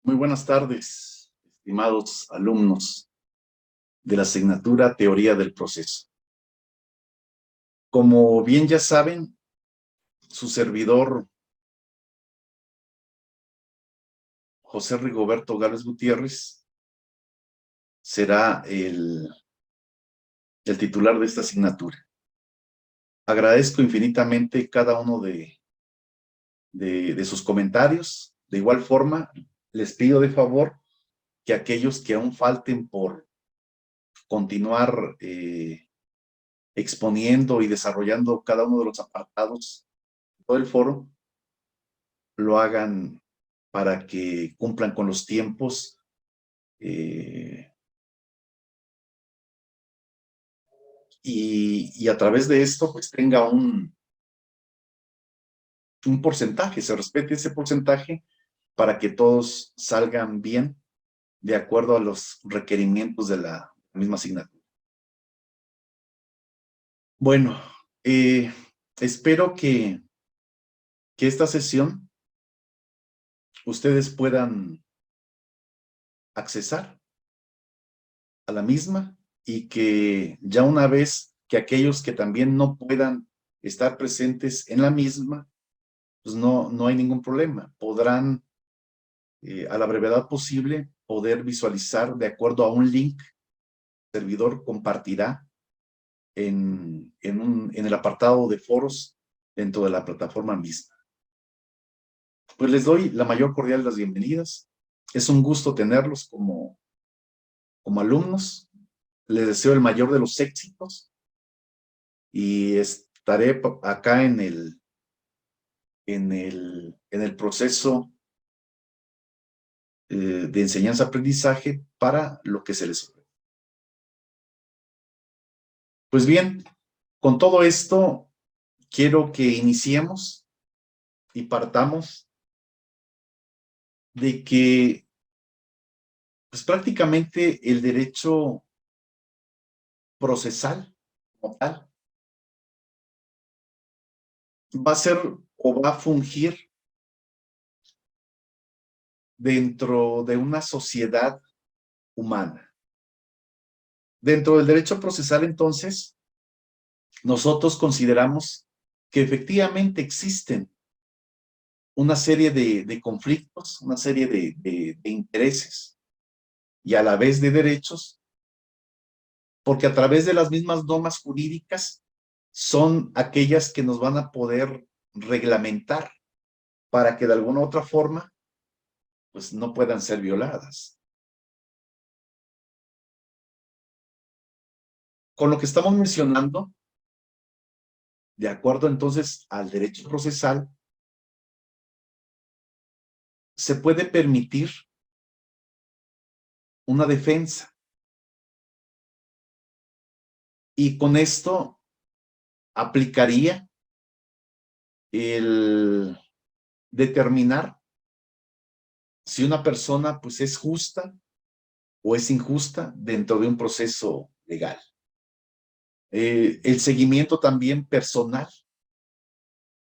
Muy buenas tardes, estimados alumnos de la asignatura Teoría del Proceso. Como bien ya saben, su servidor José Rigoberto Gálvez Gutiérrez será el titular de esta asignatura. Agradezco infinitamente cada uno de sus comentarios. De igual forma, les pido de favor que aquellos que aún falten por continuar exponiendo y desarrollando cada uno de los apartados de todo el foro, lo hagan para que cumplan con los tiempos y a través de esto pues tenga un porcentaje, se respete ese porcentaje para que todos salgan bien de acuerdo a los requerimientos de la misma asignatura. Bueno, espero que esta sesión ustedes puedan accesar a la misma y que ya una vez que aquellos que también no puedan estar presentes en la misma, pues no hay ningún problema. Podrán, a la brevedad posible, poder visualizar de acuerdo a un link que el servidor compartirá en el apartado de foros dentro de la plataforma misma. Pues les doy la mayor cordial de las bienvenidas. Es un gusto tenerlos como alumnos. Les deseo el mayor de los éxitos y estaré acá en el proceso de enseñanza-aprendizaje para lo que se les ofrece. Pues bien, con todo esto, quiero que iniciemos y partamos de que pues, prácticamente el derecho procesal como tal va a ser o va a fungir dentro de una sociedad humana. Dentro del derecho procesal, entonces, nosotros consideramos que efectivamente existen una serie de conflictos, una serie de intereses y a la vez de derechos, porque a través de las mismas normas jurídicas son aquellas que nos van a poder reglamentar para que de alguna u otra forma pues no puedan ser violadas. Con lo que estamos mencionando, de acuerdo entonces al derecho procesal, se puede permitir una defensa y con esto aplicaría el determinar si una persona pues es justa o es injusta dentro de un proceso legal. El seguimiento también personal,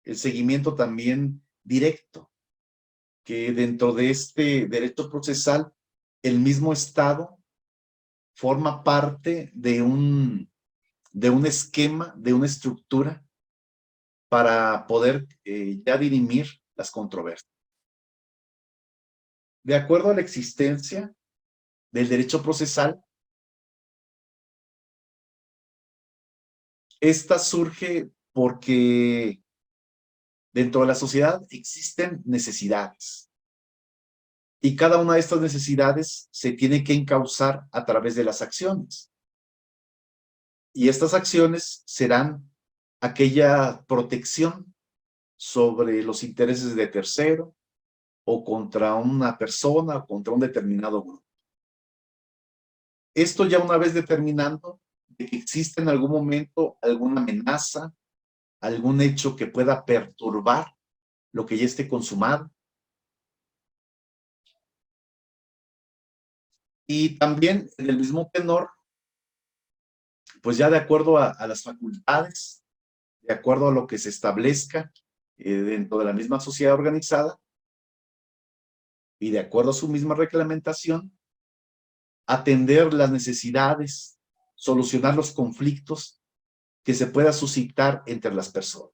el seguimiento también directo, que dentro de este derecho procesal, el mismo Estado forma parte de un esquema, de una estructura para poder ya dirimir las controversias. De acuerdo a la existencia del derecho procesal, esta surge porque dentro de la sociedad existen necesidades y cada una de estas necesidades se tiene que encauzar a través de las acciones. Y estas acciones serán aquella protección sobre los intereses de tercero o contra una persona o contra un determinado grupo. Esto ya una vez determinando de que existe en algún momento alguna amenaza, algún hecho que pueda perturbar lo que ya esté consumado. Y también en el mismo tenor, pues ya de acuerdo a las facultades, de acuerdo a lo que se establezca dentro de la misma sociedad organizada, y de acuerdo a su misma reglamentación, atender las necesidades, solucionar los conflictos que se pueda suscitar entre las personas.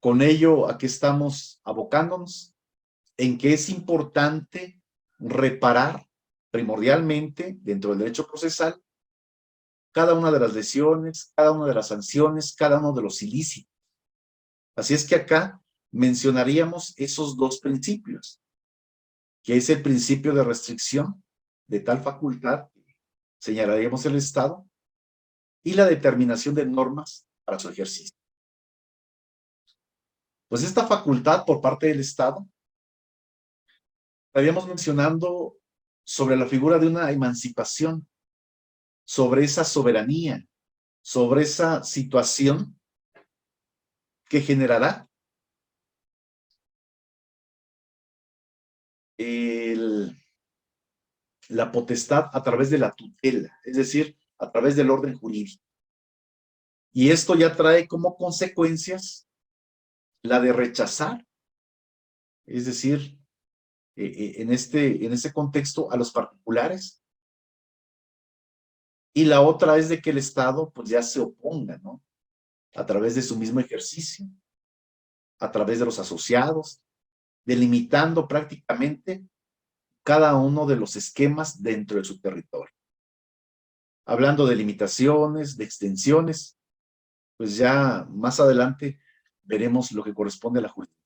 Con ello, ¿a qué estamos abocándonos? En que es importante reparar primordialmente dentro del derecho procesal cada una de las lesiones, cada una de las sanciones, cada uno de los ilícitos. Así es que acá mencionaríamos esos dos principios, que es el principio de restricción de tal facultad, señalaríamos el Estado, y la determinación de normas para su ejercicio. Pues esta facultad por parte del Estado, estaríamos mencionando sobre la figura de una emancipación, sobre esa soberanía, sobre esa situación que generará la potestad a través de la tutela, es decir, a través del orden jurídico. Y esto ya trae como consecuencias la de rechazar, es decir, en este contexto a los particulares. Y la otra es de que el Estado pues ya se oponga, ¿no? A través de su mismo ejercicio, a través de los asociados, delimitando prácticamente cada uno de los esquemas dentro de su territorio. Hablando de limitaciones, de extensiones, pues ya más adelante veremos lo que corresponde a la jurisdicción.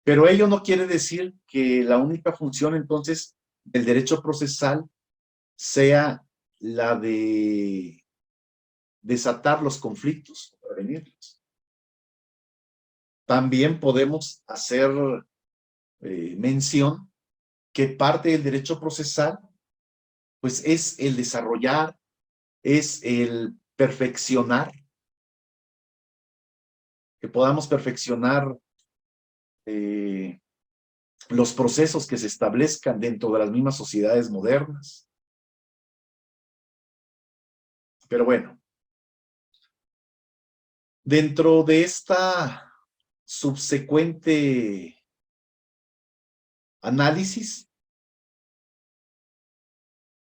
Pero ello no quiere decir que la única función entonces del derecho procesal sea la de desatar los conflictos o prevenirlos. También podemos hacer mención que parte del derecho procesal pues es el desarrollar, es el perfeccionar, que podamos perfeccionar los procesos que se establezcan dentro de las mismas sociedades modernas. Pero bueno, dentro de esta subsecuente análisis,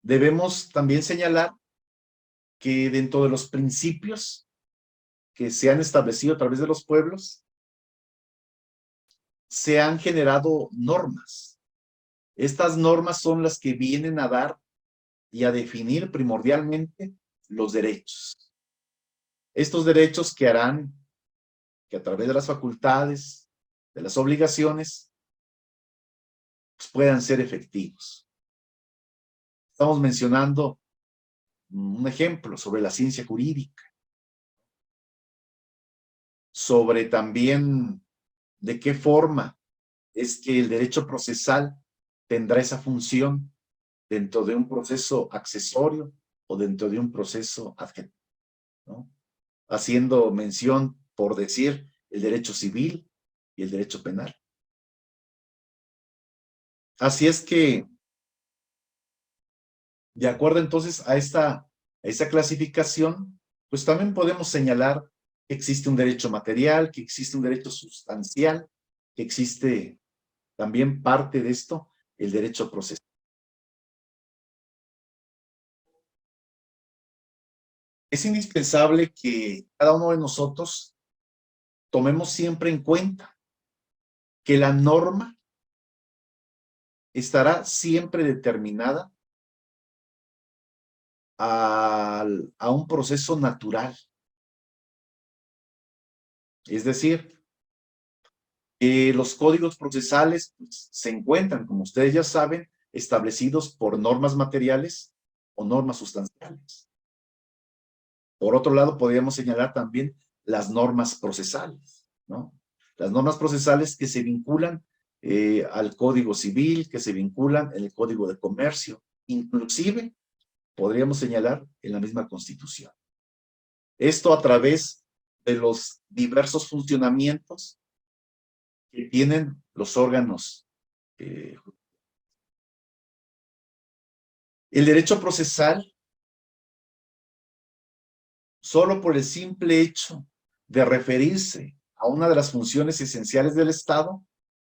debemos también señalar que dentro de los principios que se han establecido a través de los pueblos, se han generado normas. Estas normas son las que vienen a dar y a definir primordialmente los derechos. Estos derechos que harán que a través de las facultades, de las obligaciones, pues puedan ser efectivos. Estamos mencionando un ejemplo sobre la ciencia jurídica, sobre también de qué forma es que el derecho procesal tendrá esa función dentro de un proceso accesorio o dentro de un proceso adjetivo, ¿no? Haciendo mención, por decir, el derecho civil y el derecho penal. Así es que, de acuerdo entonces a esta clasificación, pues también podemos señalar que existe un derecho material, que existe un derecho sustancial, que existe también parte de esto, el derecho procesal. Es indispensable que cada uno de nosotros tomemos siempre en cuenta que la norma estará siempre determinada a un proceso natural. Es decir, los códigos procesales pues, se encuentran, como ustedes ya saben, establecidos por normas materiales o normas sustanciales. Por otro lado, podríamos señalar también las normas procesales, ¿no? Las normas procesales que se vinculan al Código Civil, que se vinculan en el Código de Comercio, inclusive podríamos señalar en la misma Constitución. Esto a través de los diversos funcionamientos que tienen los órganos. El derecho procesal, solo por el simple hecho de referirse a una de las funciones esenciales del Estado,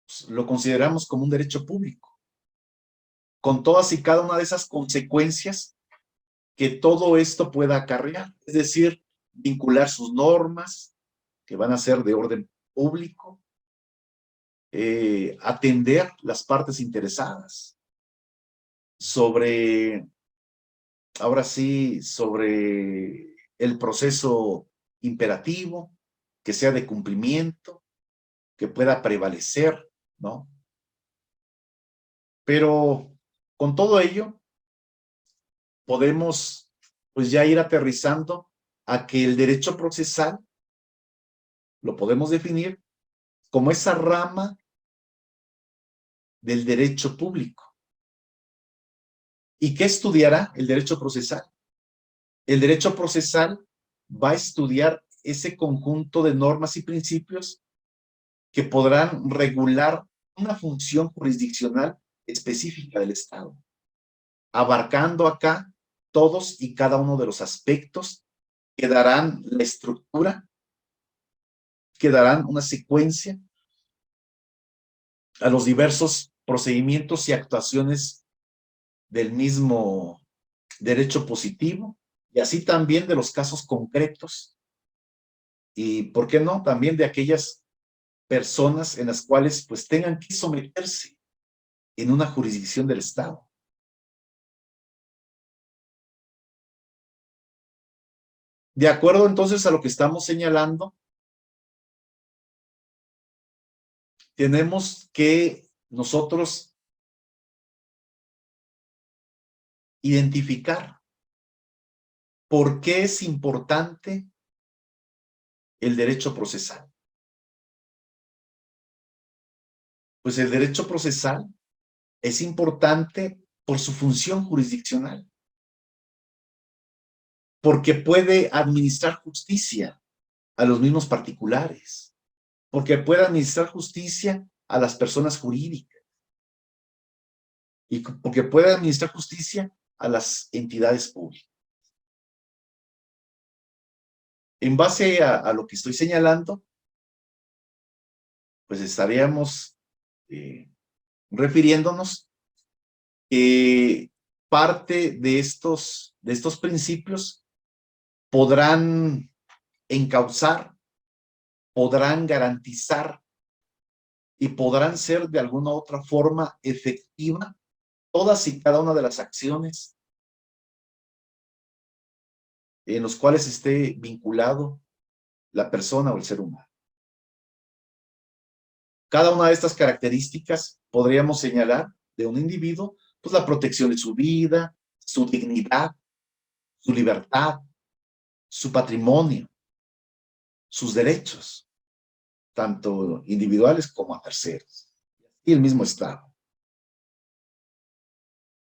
pues, lo consideramos como un derecho público, con todas y cada una de esas consecuencias que todo esto pueda acarrear, es decir, vincular sus normas, que van a ser de orden público, atender las partes interesadas sobre, ahora sí, sobre el proceso imperativo, que sea de cumplimiento, que pueda prevalecer, ¿no? Pero con todo ello, podemos pues ya ir aterrizando a que el derecho procesal lo podemos definir como esa rama del derecho público. ¿Y qué estudiará el derecho procesal? El derecho procesal va a estudiar ese conjunto de normas y principios que podrán regular una función jurisdiccional específica del Estado, abarcando acá todos y cada uno de los aspectos que darán la estructura, que darán una secuencia a los diversos procedimientos y actuaciones del mismo derecho positivo, y así también de los casos concretos, y por qué no, también de aquellas personas en las cuales pues tengan que someterse en una jurisdicción del Estado. De acuerdo entonces a lo que estamos señalando, tenemos que nosotros identificar por qué es importante el derecho procesal. Pues el derecho procesal es importante por su función jurisdiccional, porque puede administrar justicia a los mismos particulares, porque puede administrar justicia a las personas jurídicas y porque puede administrar justicia a las entidades públicas. En base a lo que estoy señalando, pues estaríamos refiriéndonos que parte de estos principios podrán encauzar, podrán garantizar y podrán ser de alguna u otra forma efectiva todas y cada una de las acciones en los cuales esté vinculado la persona o el ser humano. Cada una de estas características podríamos señalar de un individuo, pues la protección de su vida, su dignidad, su libertad, su patrimonio, sus derechos, tanto individuales como a terceros, y el mismo Estado.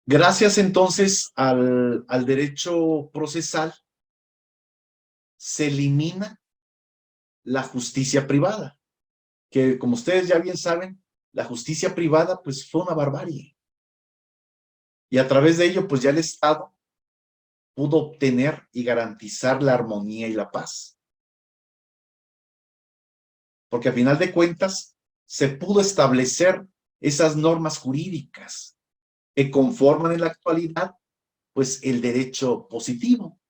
Gracias entonces al derecho procesal, se elimina la justicia privada, que como ustedes ya bien saben, la justicia privada pues fue una barbarie. Y a través de ello pues ya el Estado pudo obtener y garantizar la armonía y la paz. Porque a final de cuentas se pudo establecer esas normas jurídicas que conforman en la actualidad pues el derecho positivo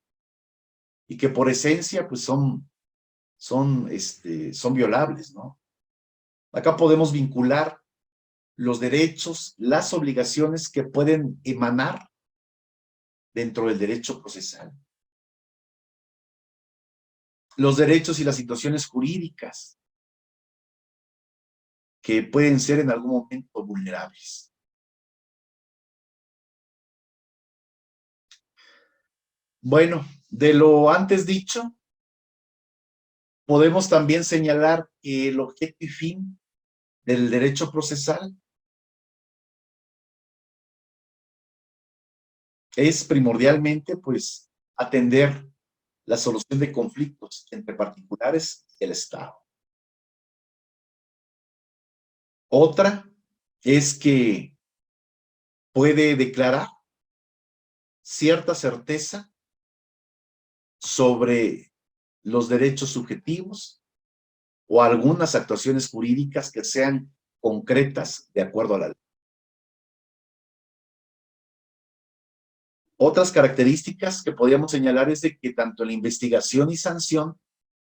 y que por esencia pues son violables, ¿no? Acá podemos vincular los derechos, las obligaciones que pueden emanar dentro del derecho procesal. Los derechos y las situaciones jurídicas que pueden ser en algún momento vulnerables. Bueno, de lo antes dicho, podemos también señalar que el objeto y fin del derecho procesal es primordialmente, pues, atender la solución de conflictos entre particulares y el Estado. Otra es que puede declarar cierta certeza sobre los derechos subjetivos o algunas actuaciones jurídicas que sean concretas de acuerdo a la ley. Otras características que podríamos señalar es de que tanto la investigación y sanción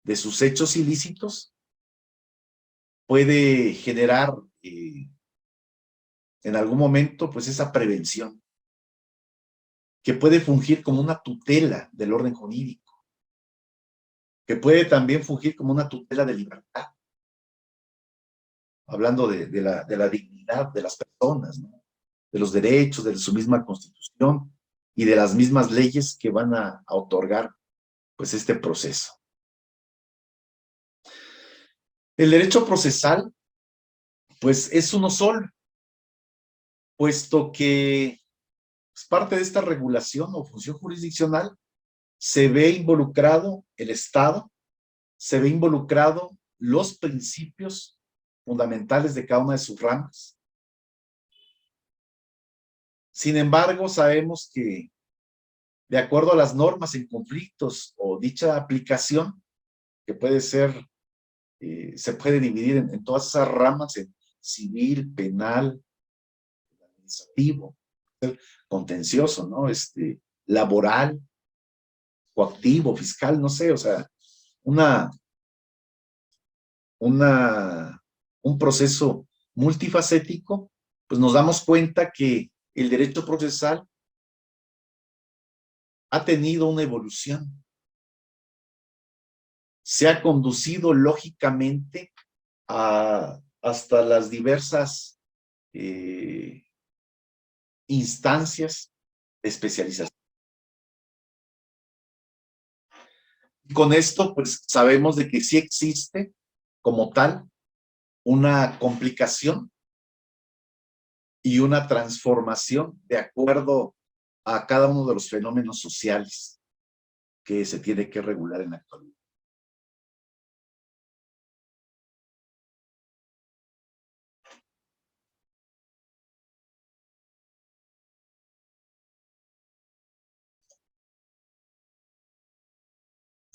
de sus hechos ilícitos puede generar en algún momento pues esa prevención, que puede fungir como una tutela del orden jurídico, que puede también fungir como una tutela de libertad, hablando de la dignidad de las personas, ¿no? De los derechos, de su misma constitución y de las mismas leyes que van a otorgar pues este proceso. El derecho procesal pues es uno solo, puesto que pues, parte de esta regulación o función jurisdiccional se ve involucrado el Estado, se ve involucrado los principios fundamentales de cada una de sus ramas. Sin embargo, sabemos que de acuerdo a las normas en conflictos o dicha aplicación, que puede ser, se puede dividir en todas esas ramas, en civil, penal, administrativo, contencioso, ¿no? Laboral, coactivo, fiscal, no sé, o sea, una, un proceso multifacético, pues nos damos cuenta que el derecho procesal ha tenido una evolución, se ha conducido lógicamente hasta las diversas instancias de especialización. Con esto, pues sabemos de que sí existe como tal una complicación y una transformación de acuerdo a cada uno de los fenómenos sociales que se tiene que regular en la actualidad.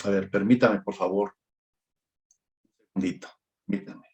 A ver, permítame, por favor, un segundito, permítame.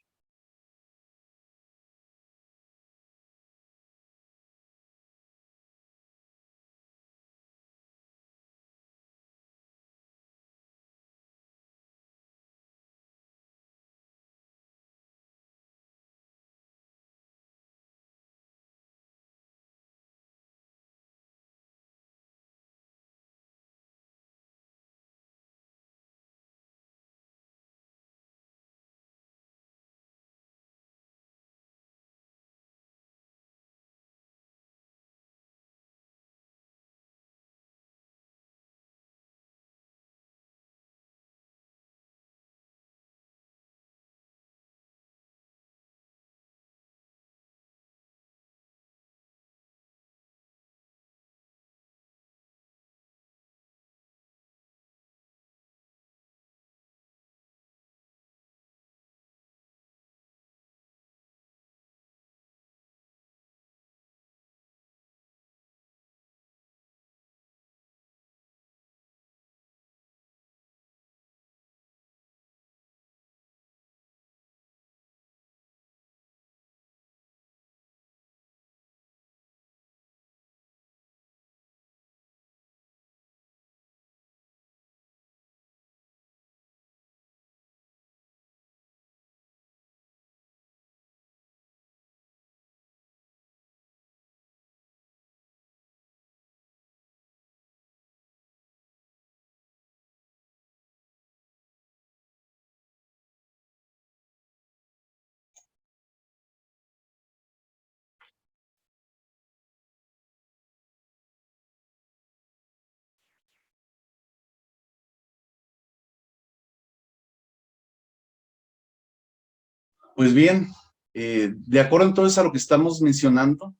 Pues bien, de acuerdo entonces a lo que estamos mencionando,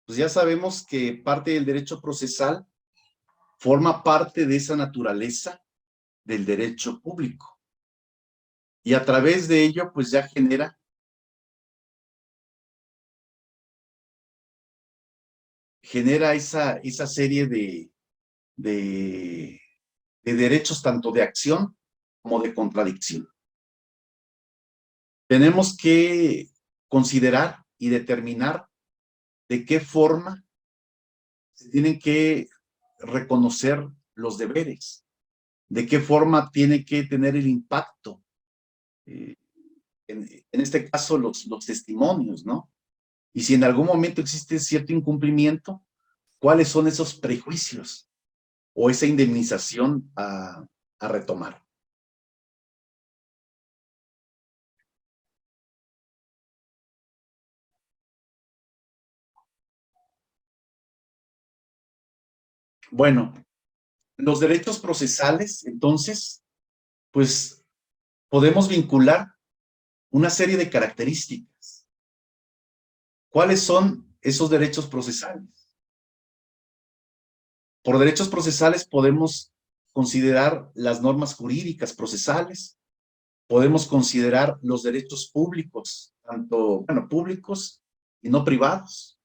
pues ya sabemos que parte del derecho procesal forma parte de esa naturaleza del derecho público. Y a través de ello, pues ya genera esa serie de, de derechos tanto de acción como de contradicción. Tenemos que considerar y determinar de qué forma se tienen que reconocer los deberes, de qué forma tiene que tener el impacto, en este caso los testimonios, ¿no? Y si en algún momento existe cierto incumplimiento, ¿cuáles son esos prejuicios o esa indemnización a retomar? Bueno, los derechos procesales, entonces, pues podemos vincular una serie de características. ¿Cuáles son esos derechos procesales? Por derechos procesales podemos considerar las normas jurídicas procesales, podemos considerar los derechos públicos, tanto, bueno, públicos y no privados.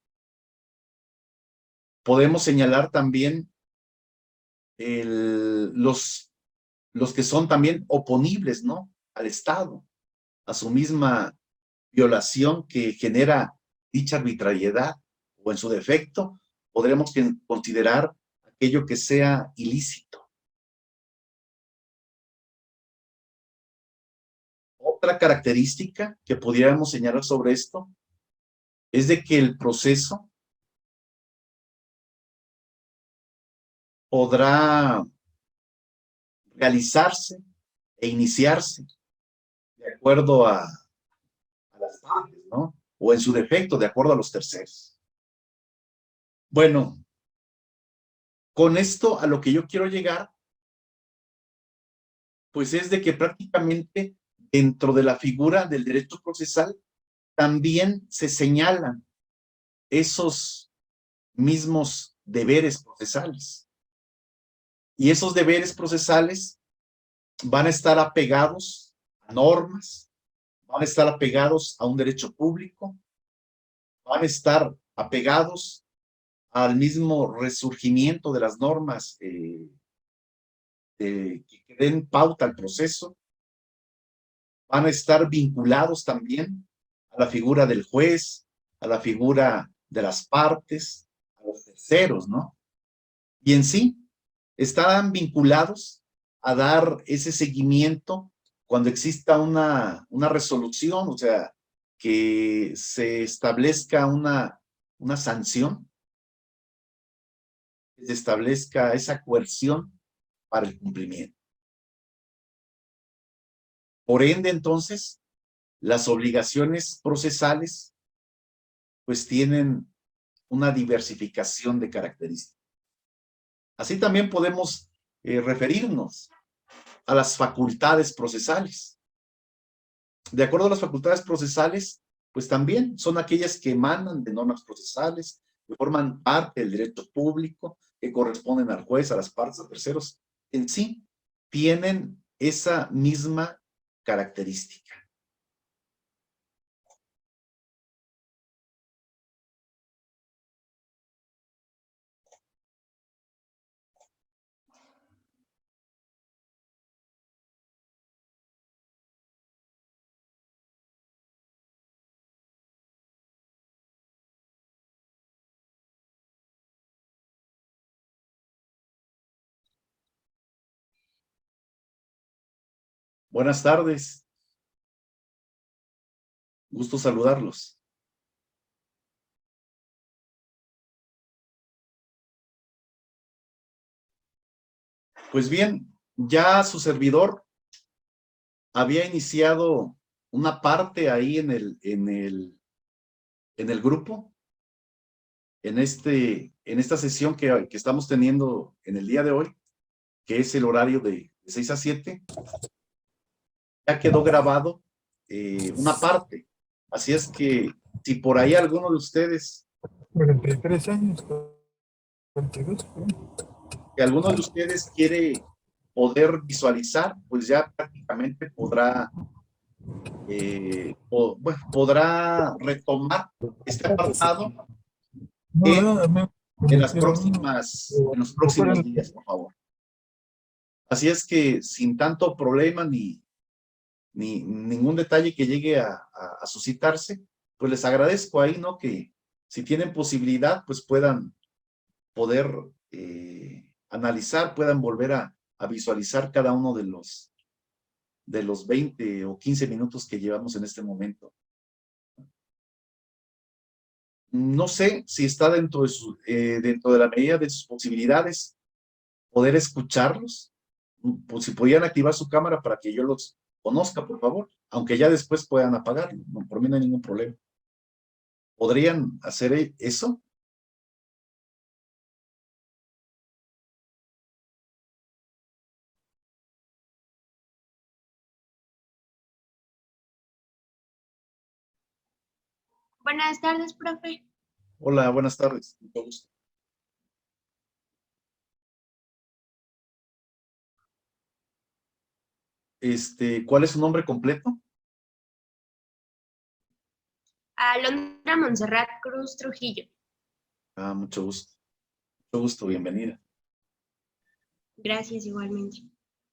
Podemos señalar también los que son también oponibles, ¿no? Al Estado, a su misma violación que genera dicha arbitrariedad, o en su defecto, podremos considerar aquello que sea ilícito. Otra característica que pudiéramos señalar sobre esto es de que el proceso podrá realizarse e iniciarse de acuerdo a las partes, ¿no? O en su defecto, de acuerdo a los terceros. Bueno, con esto a lo que yo quiero llegar, pues es de que prácticamente dentro de la figura del derecho procesal también se señalan esos mismos deberes procesales. Y esos deberes procesales van a estar apegados a normas, van a estar apegados a un derecho público, van a estar apegados al mismo resurgimiento de las normas que den pauta al proceso, van a estar vinculados también a la figura del juez, a la figura de las partes, a los terceros, ¿no? Y en sí, estarán vinculados a dar ese seguimiento cuando exista una resolución, o sea, que se establezca una sanción, que se establezca esa coerción para el cumplimiento. Por ende, entonces, las obligaciones procesales pues tienen una diversificación de características. Así también podemos referirnos a las facultades procesales. De acuerdo a las facultades procesales, pues también son aquellas que emanan de normas procesales, que forman parte del derecho público, que corresponden al juez, a las partes, a terceros. En sí, tienen esa misma característica. Buenas tardes, gusto saludarlos. Pues bien, ya su servidor había iniciado una parte ahí en el grupo, en esta sesión que estamos teniendo en el día de hoy, que es el horario de 6 a 7, ya quedó grabado una parte. Así es que si por ahí alguno de ustedes, 43 años, 42. que alguno de ustedes quiere poder visualizar, pues ya prácticamente podrá, bueno, podrá retomar este apartado en, No, me refiero a uno. en los O fuera próximos días, por favor. Así es que sin tanto problema ni ningún detalle que llegue a suscitarse, pues les agradezco ahí, ¿no? Que si tienen posibilidad, pues puedan poder analizar, puedan volver a visualizar cada uno de los 20 o 15 minutos que llevamos en este momento. No sé si está dentro de la medida de sus posibilidades poder escucharlos, pues si podían activar su cámara para que yo los conozca, por favor, aunque ya después puedan apagarlo, no, por mí no hay ningún problema. ¿Podrían hacer eso? Buenas tardes, profe. Hola, buenas tardes. Mucho gusto. ¿Cuál es su nombre completo? Alondra Montserrat Cruz Trujillo. Ah, mucho gusto. Mucho gusto, bienvenida. Gracias, igualmente.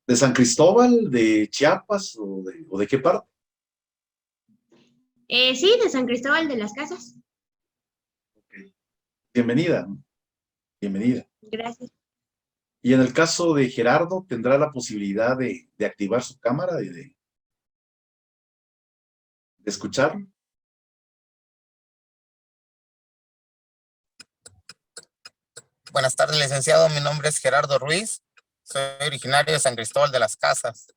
¿De San Cristóbal, de Chiapas o de qué parte? Sí, de San Cristóbal de las Casas. Okay. Bienvenida, bienvenida. Gracias. Y en el caso de Gerardo, ¿tendrá la posibilidad de activar su cámara y de escucharlo? Buenas tardes, licenciado. Mi nombre es Gerardo Ruiz. Soy originario de San Cristóbal de las Casas.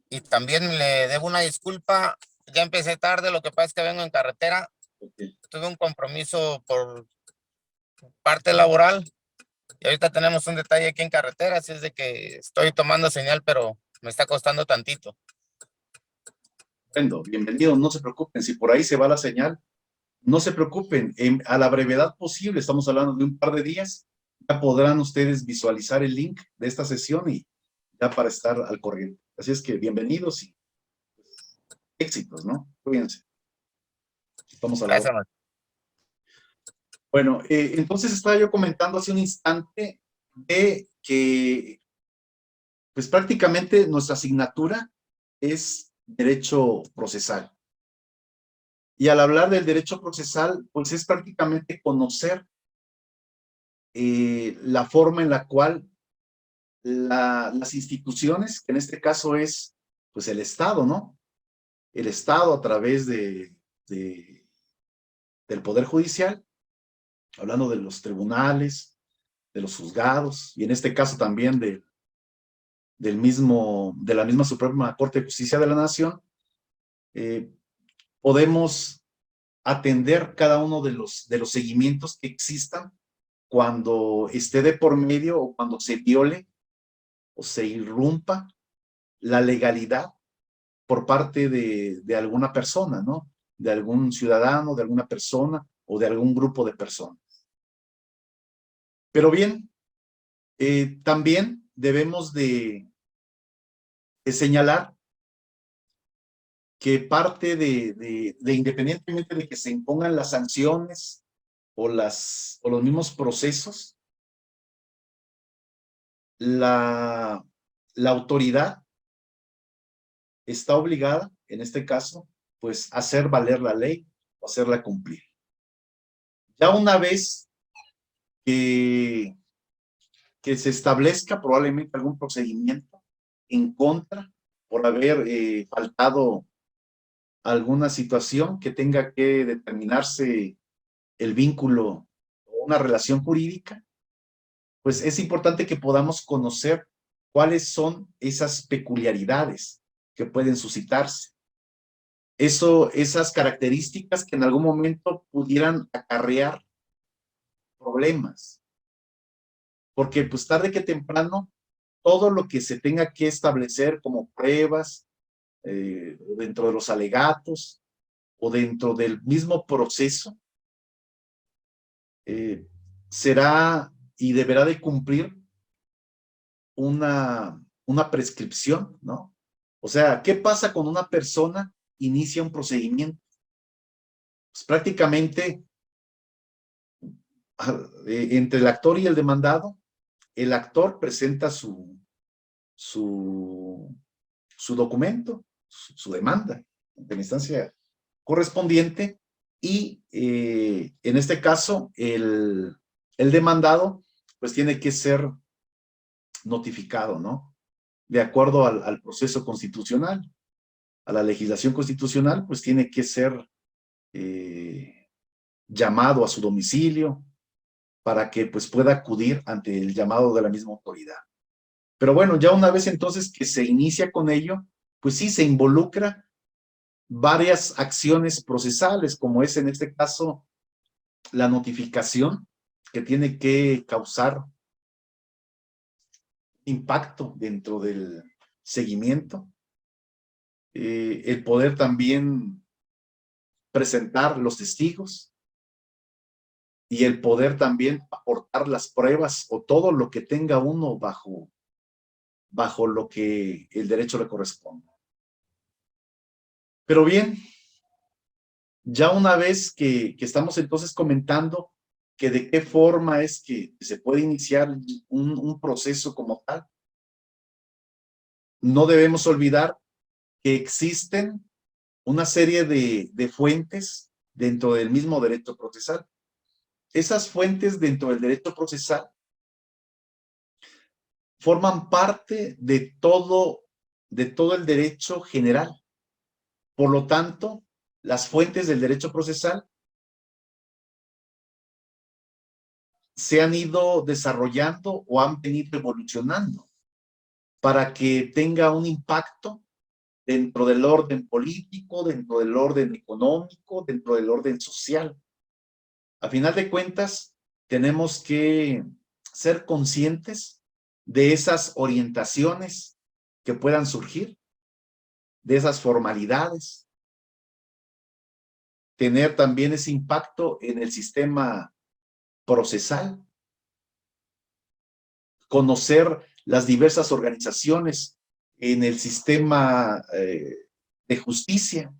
Y también le debo una disculpa. Ya empecé tarde, lo que pasa es que vengo en carretera. Okay. Tuve un compromiso por parte laboral. Y ahorita tenemos un detalle aquí en carretera, así es de que estoy tomando señal, pero me está costando tantito. Bueno, bienvenido, no se preocupen, si por ahí se va la señal, no se preocupen, a la brevedad posible, estamos hablando de un par de días, ya podrán ustedes visualizar el link de esta sesión y ya para estar al corriente. Así es que bienvenidos y pues, éxitos, ¿no? Cuídense. Estamos a la hora. Gracias. Bueno, entonces estaba yo comentando hace un instante de que pues prácticamente nuestra asignatura es derecho procesal. Y al hablar del derecho procesal, pues es prácticamente conocer la forma en la cual las instituciones, que en este caso es pues el Estado, ¿no? El Estado a través del Poder Judicial, hablando de los tribunales, de los juzgados, y en este caso también de la misma Suprema Corte de Justicia de la Nación, podemos atender cada uno de los seguimientos que existan cuando esté de por medio o cuando se viole o se irrumpa la legalidad por parte de alguna persona, ¿no? De algún ciudadano, de alguna persona o de algún grupo de personas. Pero bien, también debemos de señalar que parte independientemente de que se impongan las sanciones o los mismos procesos, la autoridad está obligada, en este caso, pues a hacer valer la ley o hacerla cumplir. Ya una vez que se establezca probablemente algún procedimiento en contra por haber faltado alguna situación que tenga que determinarse el vínculo o una relación jurídica, pues es importante que podamos conocer cuáles son esas peculiaridades que pueden suscitarse. Esas características que en algún momento pudieran acarrear problemas. Porque pues tarde que temprano, todo lo que se tenga que establecer como pruebas, dentro de los alegatos o dentro del mismo proceso, será y deberá de cumplir una prescripción, ¿no? O sea, ¿qué pasa cuando una persona inicia un procedimiento? Pues prácticamente entre el actor y el demandado, el actor presenta su documento, su demanda, en instancia correspondiente y en este caso el demandado pues tiene que ser notificado, ¿no? De acuerdo al proceso constitucional, a la legislación constitucional, pues tiene que ser llamado a su domicilio para que pues pueda acudir ante el llamado de la misma autoridad. Pero bueno, ya una vez entonces que se inicia con ello, pues sí se involucra varias acciones procesales, como es en este caso la notificación que tiene que causar impacto dentro del seguimiento, el poder también presentar los testigos y el poder también aportar las pruebas o todo lo que tenga uno bajo lo que el derecho le corresponde. Pero bien, ya una vez que estamos entonces comentando que de qué forma es que se puede iniciar un proceso como tal, no debemos olvidar que existen una serie de fuentes dentro del mismo derecho procesal. Esas fuentes dentro del derecho procesal forman parte de todo el derecho general. Por lo tanto, las fuentes del derecho procesal se han ido desarrollando o han venido evolucionando para que tenga un impacto dentro del orden político, dentro del orden económico, dentro del orden social. A final de cuentas, tenemos que ser conscientes de esas orientaciones que puedan surgir, de esas formalidades, tener también ese impacto en el sistema procesal, conocer las diversas organizaciones en el sistema de justicia,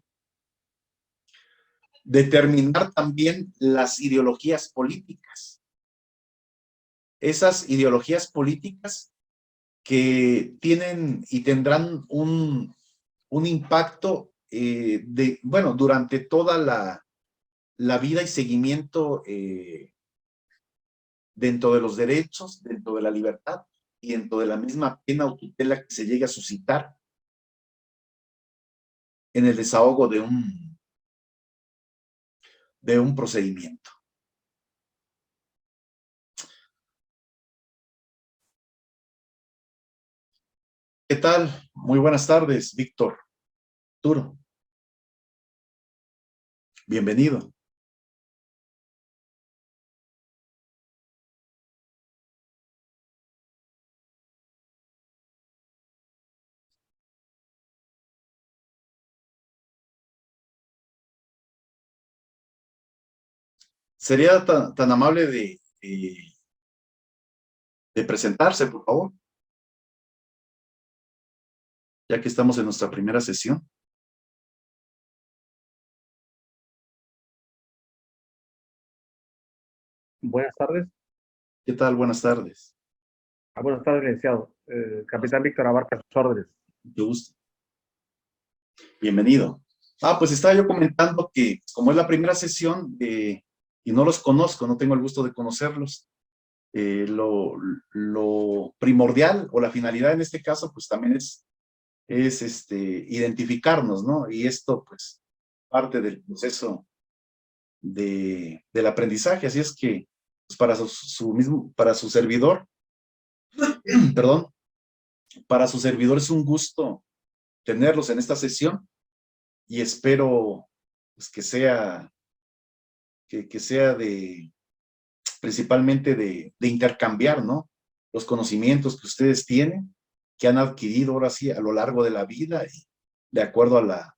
determinar también las ideologías políticas. Esas ideologías políticas que tienen y tendrán un impacto durante toda la vida y seguimiento dentro de los derechos, dentro de la libertad y dentro de la misma pena o tutela que se llegue a suscitar en el desahogo de un procedimiento. ¿Qué tal? Muy buenas tardes, Víctor. Arturo. Bienvenido. ¿Sería tan amable de presentarse, por favor? Ya que estamos en nuestra primera sesión. Buenas tardes. ¿Qué tal? Buenas tardes. Buenas tardes, licenciado. Capitán Víctor Abarca, sus órdenes. Mucho gusto. Bienvenido. Pues estaba yo comentando que como es la primera sesión y no los conozco, no tengo el gusto de conocerlos, lo primordial o la finalidad en este caso pues también es identificarnos, ¿no? Y esto pues parte del proceso del aprendizaje, así es que pues, para su servidor, perdón, para su servidor es un gusto tenerlos en esta sesión y espero pues, que sea principalmente de intercambiar, ¿no? Los conocimientos que ustedes tienen, que han adquirido ahora sí a lo largo de la vida y de acuerdo a la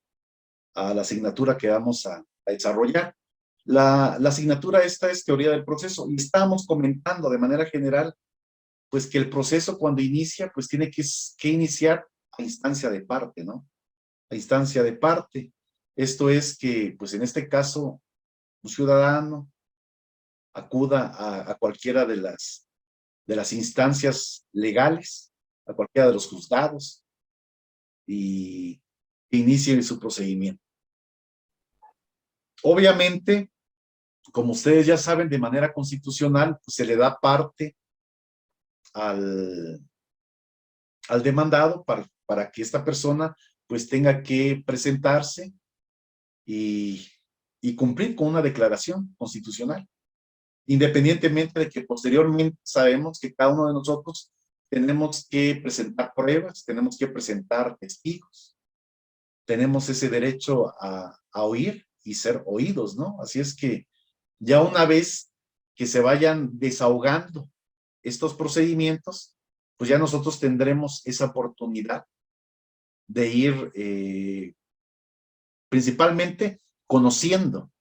asignatura que vamos a desarrollar. La asignatura esta es teoría del proceso y estamos comentando de manera general pues que el proceso cuando inicia pues tiene que iniciar a instancia de parte, ¿no? A instancia de parte. Esto es que pues en este caso un ciudadano acuda a cualquiera de las instancias legales, a cualquiera de los juzgados y inicie su procedimiento. Obviamente, como ustedes ya saben, de manera constitucional, pues se le da parte al demandado para que esta persona pues tenga que presentarse y cumplir con una declaración constitucional, independientemente de que posteriormente sabemos que cada uno de nosotros tenemos que presentar pruebas, tenemos que presentar testigos, tenemos ese derecho a oír y ser oídos, ¿no? Así es que ya una vez que se vayan desahogando estos procedimientos, pues ya nosotros tendremos esa oportunidad de ir principalmente conociendo,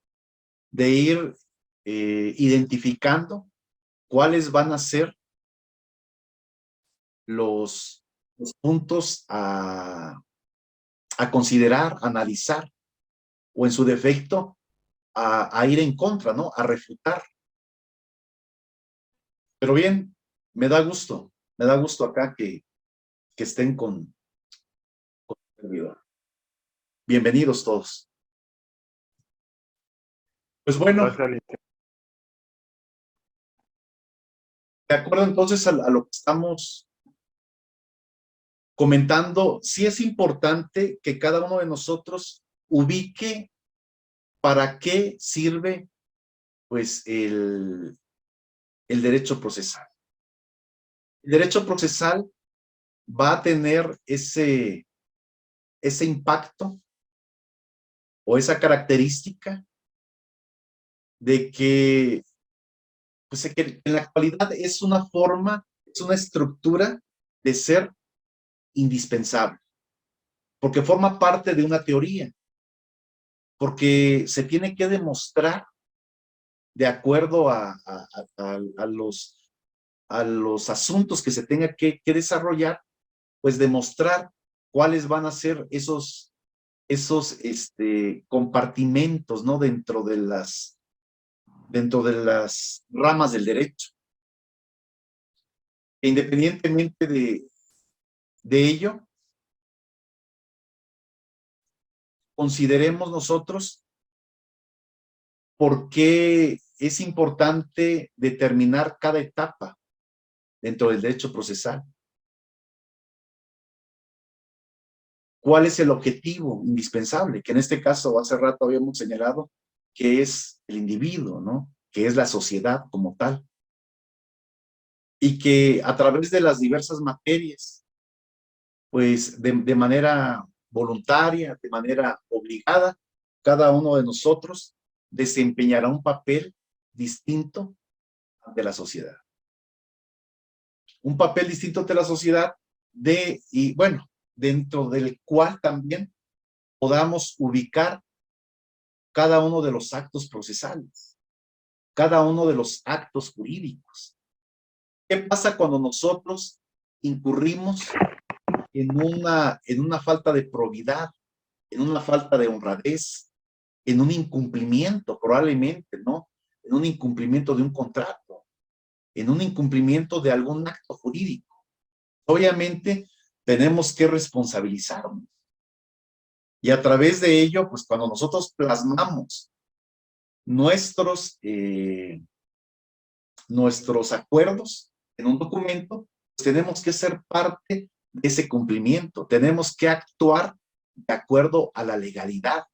de ir identificando cuáles van a ser los puntos a considerar, a analizar, o en su defecto, a ir en contra, ¿no? A refutar. Pero bien, me da gusto acá que estén con el servidor. Bienvenidos todos. Pues bueno, Gracias, licenciado. de acuerdo entonces a lo que estamos comentando, sí es importante que cada uno de nosotros ubique para qué sirve pues el derecho procesal. El derecho procesal va a tener ese impacto o esa característica de que, pues, que en la actualidad es una forma, es una estructura de ser indispensable, porque forma parte de una teoría, porque se tiene que demostrar de acuerdo a los asuntos que se tenga que desarrollar, pues demostrar cuáles van a ser esos compartimentos, ¿no? Dentro de las ramas del derecho. E independientemente de ello, consideremos nosotros por qué es importante determinar cada etapa dentro del derecho procesal. ¿Cuál es el objetivo indispensable? Que en este caso, hace rato habíamos señalado que es el individuo, ¿no? Que es la sociedad como tal. Y que a través de las diversas materias, pues de manera voluntaria, de manera obligada, cada uno de nosotros desempeñará un papel distinto ante la sociedad. Un papel distinto ante la sociedad y bueno, dentro del cual también podamos ubicar cada uno de los actos procesales, cada uno de los actos jurídicos. ¿Qué pasa cuando nosotros incurrimos en una falta de probidad, en una falta de honradez, en un incumplimiento probablemente, ¿no? En un incumplimiento de un contrato, en un incumplimiento de algún acto jurídico? Obviamente tenemos que responsabilizarnos. Y a través de ello, pues cuando nosotros plasmamos nuestros acuerdos en un documento, pues tenemos que ser parte de ese cumplimiento. Tenemos que actuar de acuerdo a la legalidad,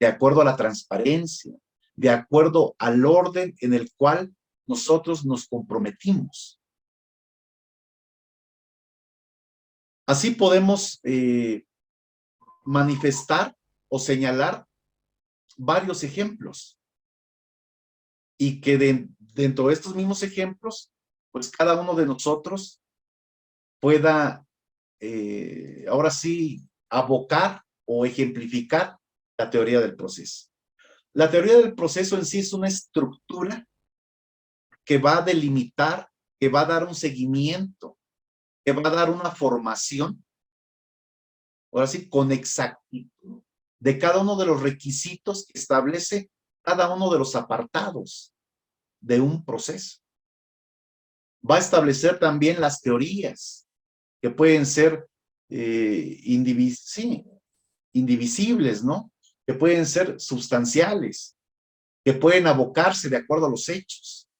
de acuerdo a la transparencia, de acuerdo al orden en el cual nosotros nos comprometimos. Así podemos manifestar o señalar varios ejemplos y que dentro de estos mismos ejemplos, pues cada uno de nosotros pueda ahora sí abocar o ejemplificar la teoría del proceso. La teoría del proceso en sí es una estructura que va a delimitar, que va a dar un seguimiento, que va a dar una formación, ahora sí, con exactitud, de cada uno de los requisitos que establece cada uno de los apartados de un proceso. Va a establecer también las teorías que pueden ser indivisibles, ¿no? Que pueden ser sustanciales, que pueden abocarse de acuerdo a los hechos.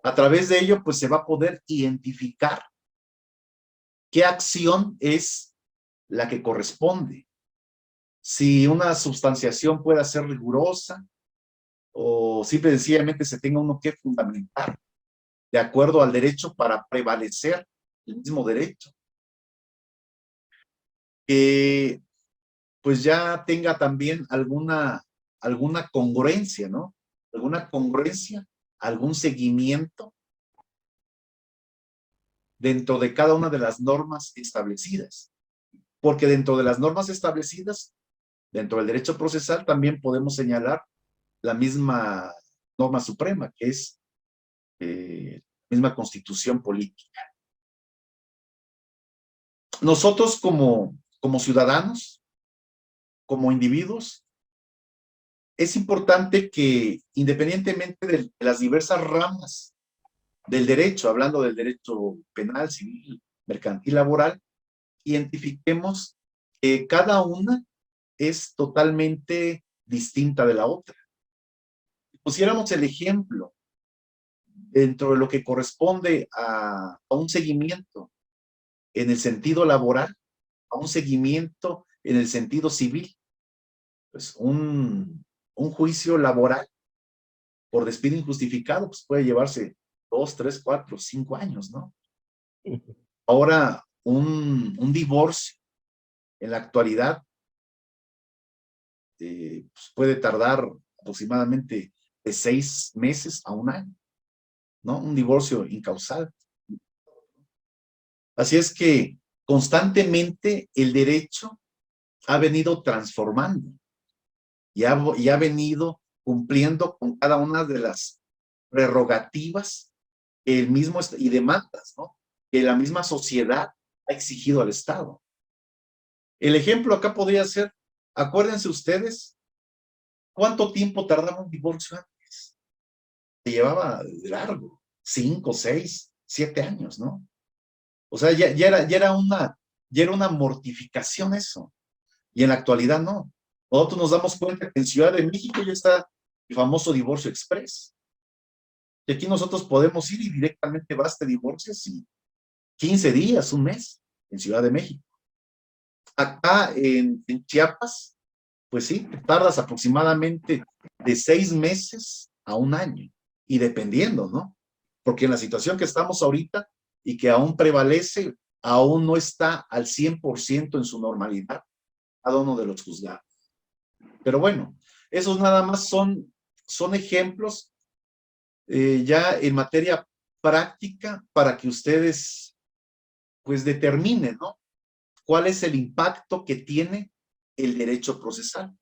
A través de ello, pues se va a poder identificar qué acción es la que corresponde. Si una substanciación puede ser rigurosa o simple y sencillamente se tenga uno que fundamentar de acuerdo al derecho para prevalecer el mismo derecho. Que pues ya tenga también alguna congruencia, ¿no? Alguna congruencia, algún seguimiento dentro de cada una de las normas establecidas. Porque dentro de las normas establecidas, dentro del derecho procesal, también podemos señalar la misma norma suprema, que es la misma constitución política. Nosotros como ciudadanos, como individuos, es importante que independientemente de las diversas ramas del derecho, hablando del derecho penal, civil, mercantil, laboral, identifiquemos que cada una es totalmente distinta de la otra. Si pusiéramos el ejemplo dentro de lo que corresponde a un seguimiento en el sentido laboral, a un seguimiento en el sentido civil, pues un juicio laboral por despido injustificado pues puede llevarse 2, 3, 4, 5 años, ¿no? Ahora, un divorcio en la actualidad pues puede tardar aproximadamente de 6 meses a 1 año, ¿no? Un divorcio incausal. Así es que constantemente el derecho ha venido transformando y ha venido cumpliendo con cada una de las prerrogativas y demandas, ¿no? Que la misma sociedad ha exigido al Estado. El ejemplo acá podría ser, acuérdense ustedes, ¿cuánto tiempo tardaba un divorcio antes? Se llevaba largo, 5, 6, 7 años, ¿no? O sea, ya era una mortificación eso. Y en la actualidad no. Nosotros nos damos cuenta que en Ciudad de México ya está el famoso divorcio express. Y aquí nosotros podemos ir y directamente basta divorcios y 15 días, 1 mes, en Ciudad de México. Acá en Chiapas, pues sí, tardas aproximadamente de 6 meses a 1 año. Y dependiendo, ¿no? Porque en la situación que estamos ahorita y que aún prevalece, aún no está al 100% en su normalidad cada uno de los juzgados. Pero bueno, esos nada más son ejemplos ya en materia práctica para que ustedes pues determinen, ¿no? ¿Cuál es el impacto que tiene el derecho procesal?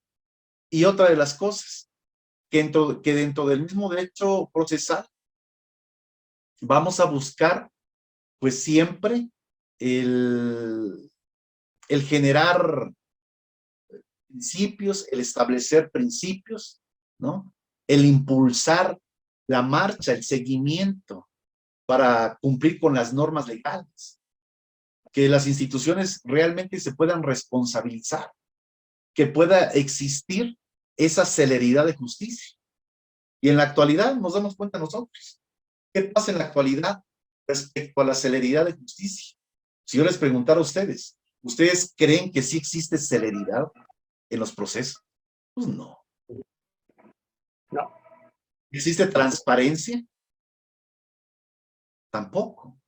Y otra de las cosas, que dentro del mismo derecho procesal vamos a buscar pues siempre el generar principios, el establecer principios, ¿no? El impulsar la marcha, el seguimiento para cumplir con las normas legales. Que las instituciones realmente se puedan responsabilizar, que pueda existir esa celeridad de justicia. Y en la actualidad nos damos cuenta nosotros. ¿Qué pasa en la actualidad respecto a la celeridad de justicia? Si yo les preguntara a ustedes, ¿ustedes creen que sí existe celeridad en los procesos? Pues no. No. ¿Existe transparencia? Tampoco.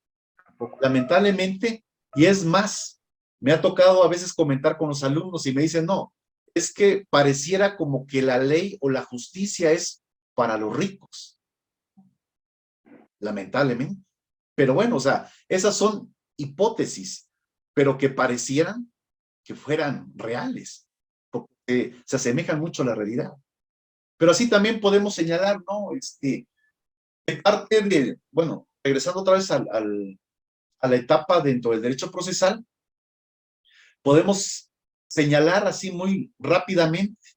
Lamentablemente, y es más, me ha tocado a veces comentar con los alumnos y me dicen, no, es que pareciera como que la ley o la justicia es para los ricos. Lamentablemente. Pero bueno, o sea, esas son hipótesis, pero que parecieran que fueran reales, porque se asemejan mucho a la realidad. Pero así también podemos señalar, ¿no? De parte de, bueno, regresando otra vez a la etapa dentro del derecho procesal, podemos señalar así muy rápidamente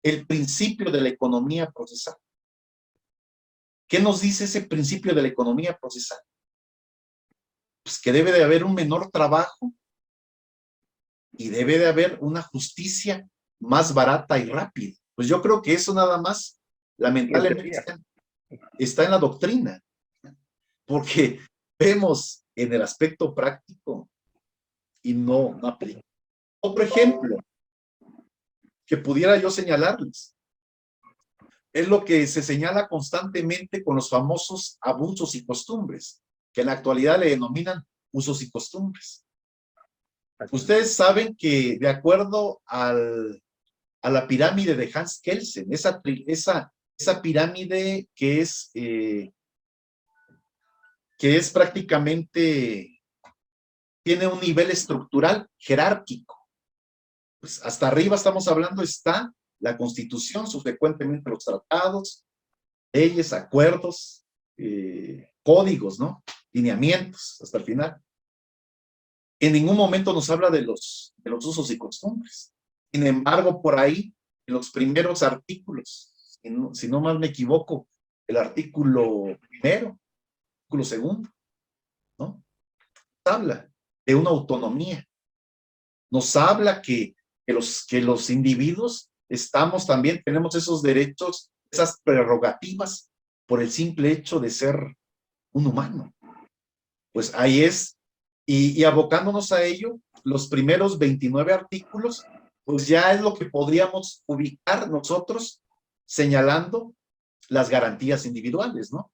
el principio de la economía procesal. ¿Qué nos dice ese principio de la economía procesal? Pues que debe de haber un menor trabajo y debe de haber una justicia más barata y rápida. Pues yo creo que eso nada más lamentablemente está en la doctrina, porque vemos en el aspecto práctico y no aplica. Otro ejemplo que pudiera yo señalarles es lo que se señala constantemente con los famosos abusos y costumbres, que en la actualidad le denominan usos y costumbres. Ustedes saben que de acuerdo a la pirámide de Hans Kelsen, esa pirámide que es prácticamente, tiene un nivel estructural jerárquico. Pues hasta arriba estamos hablando, está la Constitución, subsecuentemente los tratados, leyes, acuerdos, códigos, ¿no? Lineamientos, hasta el final. En ningún momento nos habla de los usos y costumbres. Sin embargo, por ahí, en los primeros artículos, si no mal me equivoco, el artículo primero, artículo segundo, ¿no? Nos habla de una autonomía. Nos habla que los individuos tenemos esos derechos, esas prerrogativas, por el simple hecho de ser un humano. Pues ahí es, y abocándonos a ello, los primeros 29 artículos, pues ya es lo que podríamos ubicar nosotros señalando las garantías individuales, ¿no?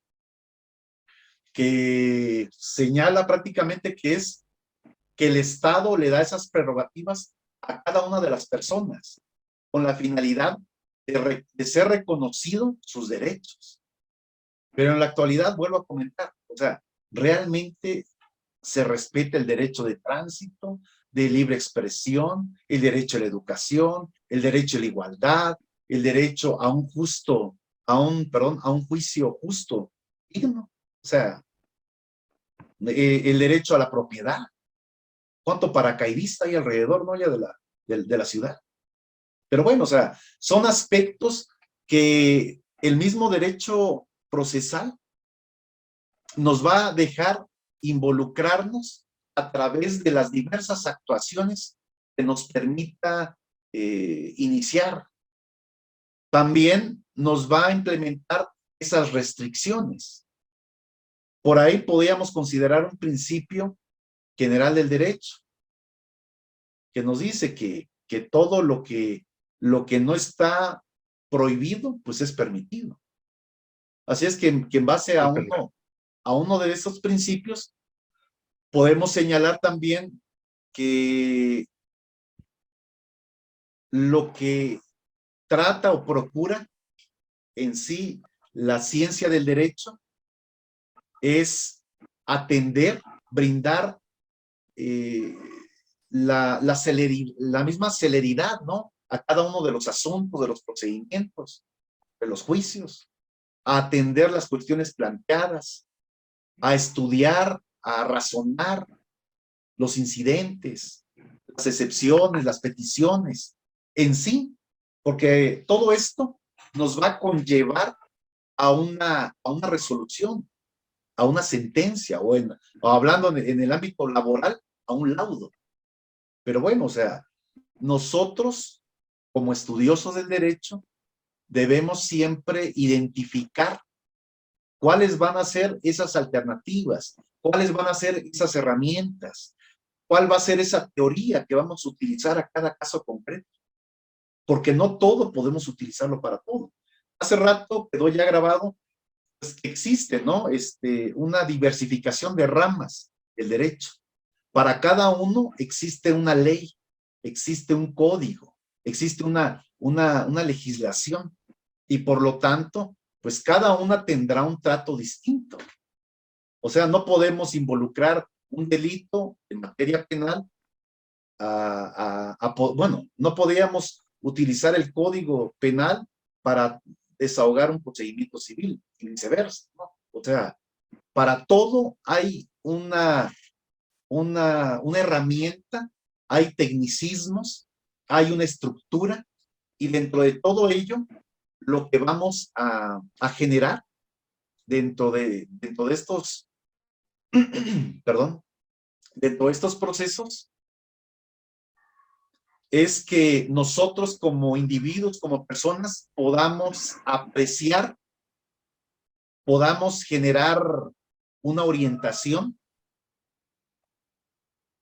Que señala prácticamente que es que el Estado le da esas prerrogativas a cada una de las personas, con la finalidad de ser reconocido sus derechos. Pero en la actualidad, vuelvo a comentar, o sea, realmente se respeta el derecho de tránsito, de libre expresión, el derecho a la educación, el derecho a la igualdad, el derecho a un juicio justo, digno. O sea, el derecho a la propiedad. ¿Cuánto paracaidista hay alrededor, no? Ya de la ciudad. Pero bueno, o sea, son aspectos que el mismo derecho procesal nos va a dejar involucrarnos a través de las diversas actuaciones que nos permita iniciar. También nos va a implementar esas restricciones. Por ahí podríamos considerar un principio general del derecho, que nos dice que todo lo que no está prohibido, pues es permitido. Así es que en base a uno de esos principios, podemos señalar también que lo que trata o procura en sí la ciencia del derecho es atender, brindar la misma celeridad, ¿no? A cada uno de los asuntos, de los procedimientos, de los juicios, a atender las cuestiones planteadas, a estudiar, a razonar los incidentes, las excepciones, las peticiones, en sí, porque todo esto nos va a conllevar a una resolución, a una sentencia, o hablando en el ámbito laboral, a un laudo. Pero bueno, o sea, nosotros, como estudiosos del derecho, debemos siempre identificar cuáles van a ser esas alternativas, cuáles van a ser esas herramientas, cuál va a ser esa teoría que vamos a utilizar a cada caso concreto, porque no todo podemos utilizarlo para todo. Hace rato quedó ya grabado, pues, que existe, ¿no? Una diversificación de ramas del derecho. Para cada uno existe una ley, existe un código, existe una legislación, y por lo tanto, pues cada una tendrá un trato distinto. O sea, no podemos involucrar un delito en materia penal bueno, no podíamos utilizar el código penal para desahogar un procedimiento civil y viceversa, ¿no? O sea, para todo hay una herramienta, hay tecnicismos, hay una estructura, y dentro de todo ello, lo que vamos a generar dentro de estos, perdón, dentro de estos procesos, es que nosotros como individuos, como personas, podamos apreciar, podamos generar una orientación,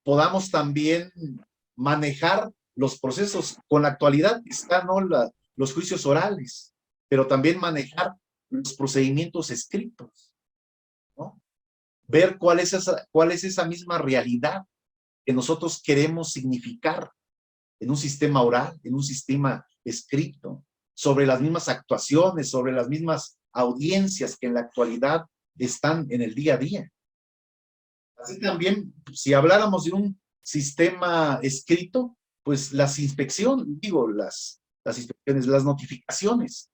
podamos también manejar los procesos. Con la actualidad están, ¿no?, los juicios orales, pero también manejar los procedimientos escritos, ¿no? Ver cuál es esa misma realidad que nosotros queremos significar en un sistema oral, en un sistema escrito, sobre las mismas actuaciones, sobre las mismas audiencias que en la actualidad están en el día a día. Así también, si habláramos de un sistema escrito, pues las inspecciones, las inspecciones, las notificaciones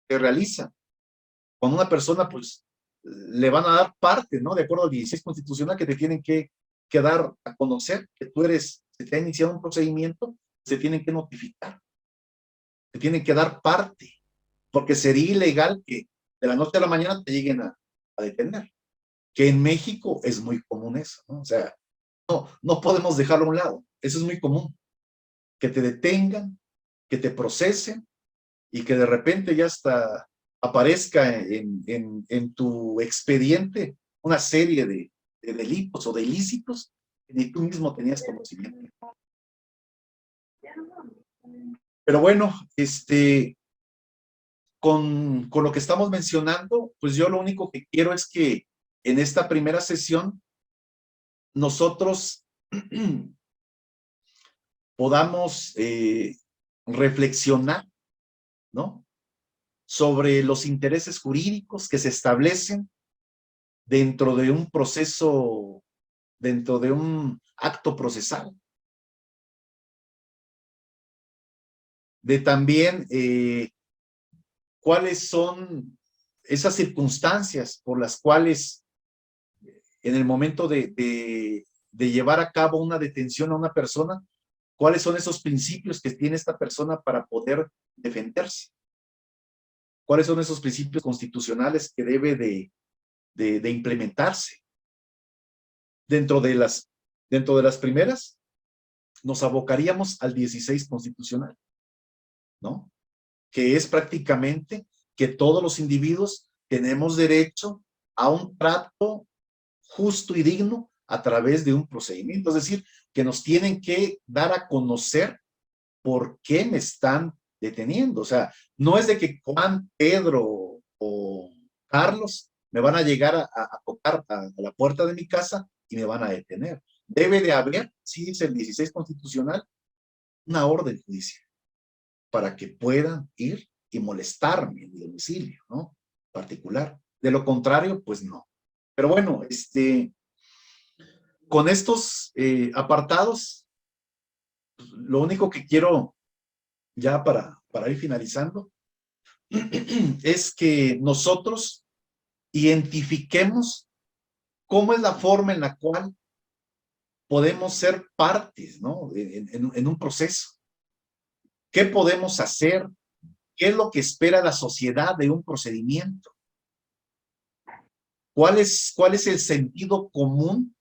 que realizan con una persona, pues le van a dar parte, ¿no? De acuerdo al 16 constitucional, que te tienen que dar a conocer que tú eres, se te ha iniciado un procedimiento, se tienen que notificar, te tienen que dar parte, porque sería ilegal que de la noche a la mañana te lleguen a detener, que en México es muy común eso, ¿no? O sea, no podemos dejarlo a un lado, eso es muy común, que te detengan, que te procesen y que de repente ya hasta aparezca en tu expediente una serie de delitos o de ilícitos que ni tú mismo tenías conocimiento. Pero bueno, con lo que estamos mencionando, pues yo lo único que quiero es que en esta primera sesión nosotros podamos reflexionar, ¿no?, sobre los intereses jurídicos que se establecen dentro de un proceso, dentro de un acto procesal. De también cuáles son esas circunstancias por las cuales en el momento de llevar a cabo una detención a una persona, cuáles son esos principios que tiene esta persona para poder defenderse. ¿Cuáles son esos principios constitucionales que debe de implementarse? Dentro de las primeras, nos abocaríamos al 16 constitucional, ¿no? Que es prácticamente que todos los individuos tenemos derecho a un trato justo y digno a través de un procedimiento. Es decir, que nos tienen que dar a conocer por qué me están deteniendo. O sea, no es de que Juan, Pedro o Carlos me van a llegar a tocar a la puerta de mi casa y me van a detener. Debe de haber, sí dice el 16 constitucional, una orden judicial para que puedan ir y molestarme en mi domicilio, ¿no?, particular. De lo contrario, pues no. Pero bueno, con estos apartados, lo único que quiero ya para ir finalizando es que nosotros identifiquemos cómo es la forma en la cual podemos ser partes, ¿no?, en un proceso. ¿Qué podemos hacer? ¿Qué es lo que espera la sociedad de un procedimiento? ¿Cuál es el sentido común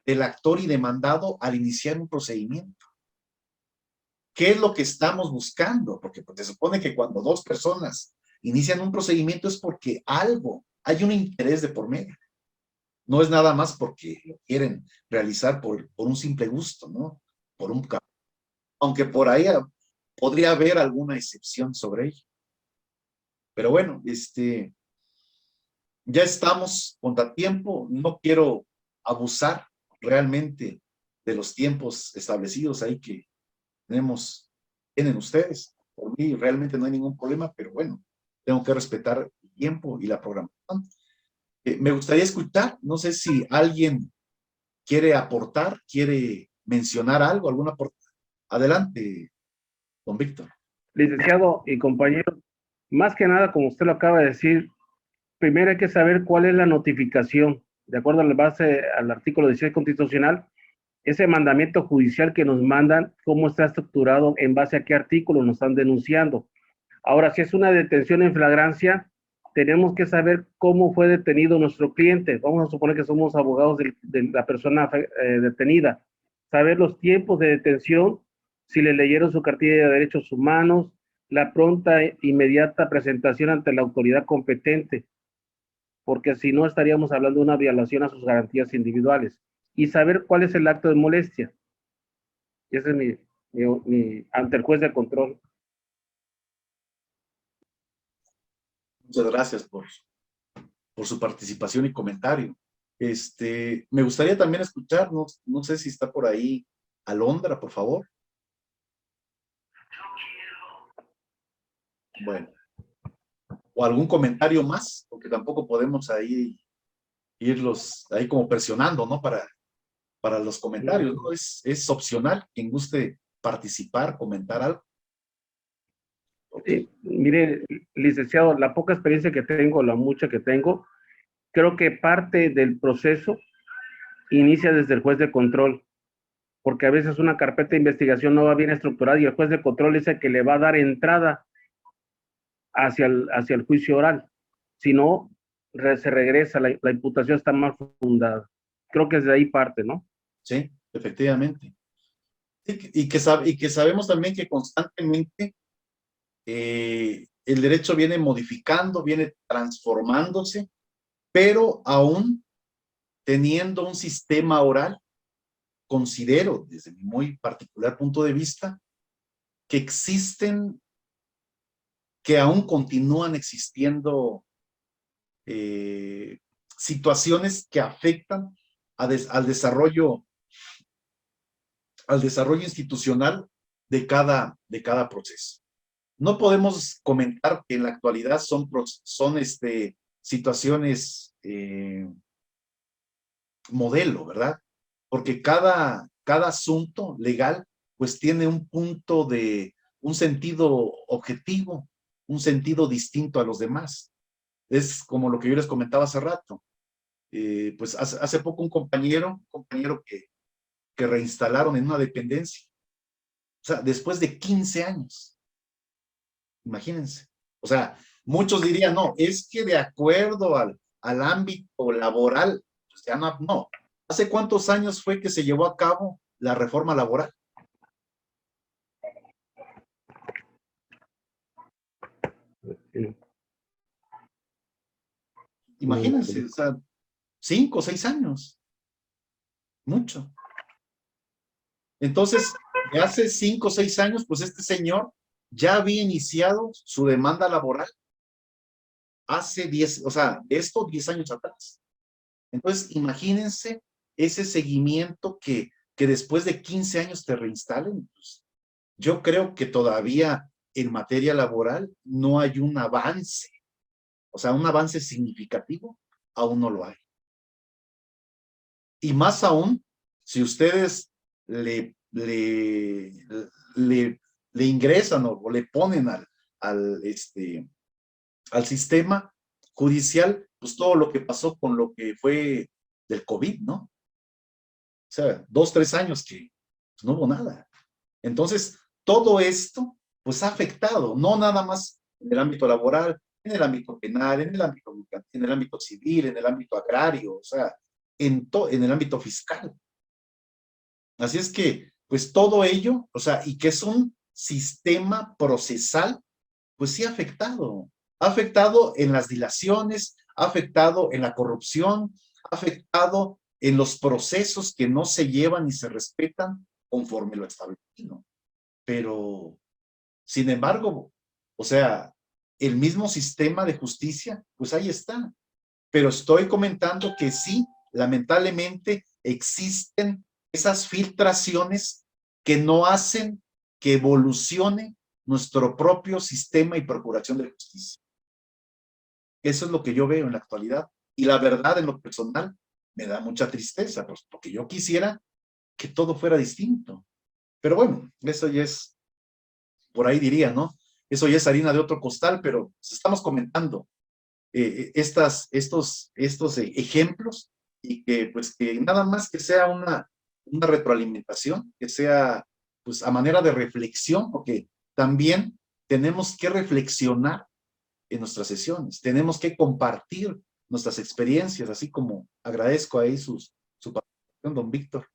del actor y demandado al iniciar un procedimiento? ¿Qué es lo que estamos buscando? Porque pues, se supone que cuando dos personas inician un procedimiento es porque hay un interés de por medio. No es nada más porque lo quieren realizar por un simple gusto, ¿no? Aunque por ahí podría haber alguna excepción sobre ello. Pero bueno, ya estamos contra tiempo. No quiero abusar realmente de los tiempos establecidos ahí que tienen ustedes. Por mí realmente no hay ningún problema, pero bueno, tengo que respetar el tiempo y la programación. Me gustaría escuchar, no sé si alguien quiere aportar, quiere mencionar algo, alguna aportación. Adelante, don Víctor. Licenciado y compañero, más que nada, como usted lo acaba de decir, primero hay que saber cuál es la notificación. De acuerdo a la base al artículo 16 constitucional, ese mandamiento judicial que nos mandan, cómo está estructurado, en base a qué artículo nos están denunciando. Ahora, si es una detención en flagrancia, tenemos que saber cómo fue detenido nuestro cliente. Vamos a suponer que somos abogados de la persona detenida. Saber los tiempos de detención si le leyeron su cartilla de derechos humanos, la pronta e inmediata presentación ante la autoridad competente, porque si no estaríamos hablando de una violación a sus garantías individuales, y saber cuál es el acto de molestia. Ese es mi ante el juez de control. Muchas gracias por su participación y comentario. Me gustaría también escuchar, no sé si está por ahí Alondra, por favor. Bueno. O algún comentario más, porque tampoco podemos ahí irlos ahí como presionando, ¿no? Para los comentarios, ¿no? Es opcional, quien guste participar, comentar algo. Okay. Mire, licenciado, la poca experiencia que tengo, la mucha que tengo, creo que parte del proceso inicia desde el juez de control, porque a veces una carpeta de investigación no va bien estructurada y el juez de control es el que le va a dar entrada hacia el juicio oral. Si no, se regresa, la imputación está mal fundada. Creo que desde ahí parte, ¿no? Sí, efectivamente. Y que sabemos también que constantemente el derecho viene modificando, viene transformándose, pero aún teniendo un sistema oral, considero, desde mi muy particular punto de vista, que aún continúan existiendo situaciones que afectan al desarrollo institucional de cada proceso. No podemos comentar que en la actualidad son situaciones modelo, ¿verdad? Porque cada asunto legal pues tiene un sentido objetivo, un sentido distinto a los demás. Es como lo que yo les comentaba hace rato. Pues hace poco un compañero que reinstalaron en una dependencia. O sea, después de 15 años. Imagínense. O sea, muchos dirían, no, es que de acuerdo al ámbito laboral, pues ya no. ¿Hace cuántos años fue que se llevó a cabo la reforma laboral? Imagínense, o sea, 5 o 6 años. Mucho. Entonces, de hace 5 o 6 años, pues este señor ya había iniciado su demanda laboral hace 10, o sea, de esto 10 años atrás. Entonces, imagínense ese seguimiento que después de 15 años te reinstalen. Pues, yo creo que todavía en materia laboral no hay un avance, o sea, un avance significativo, aún no lo hay. Y más aún, si ustedes le ingresan o le ponen al sistema judicial, pues todo lo que pasó con lo que fue del COVID, ¿no? O sea, 2, 3 años que pues, no hubo nada. Entonces, todo esto, pues ha afectado, no nada más en el ámbito laboral, en el ámbito penal, en el ámbito civil, en el ámbito agrario, o sea, en el ámbito fiscal. Así es que, pues todo ello, o sea, y que es un sistema procesal, pues sí ha afectado. Ha afectado en las dilaciones, ha afectado en la corrupción, ha afectado en los procesos que no se llevan y se respetan conforme lo establecido. Pero, sin embargo, o sea, el mismo sistema de justicia, pues ahí está. Pero estoy comentando que sí, lamentablemente existen esas filtraciones que no hacen que evolucione nuestro propio sistema y procuración de justicia. Eso es lo que yo veo en la actualidad. Y la verdad, en lo personal, me da mucha tristeza, pues, porque yo quisiera que todo fuera distinto. Pero bueno, eso ya es, por ahí diría, ¿no? Eso ya es harina de otro costal, pero estamos comentando estos ejemplos y que pues que nada más que sea una retroalimentación, que sea pues a manera de reflexión, porque también tenemos que reflexionar en nuestras sesiones, tenemos que compartir nuestras experiencias, así como agradezco ahí su participación, don Víctor,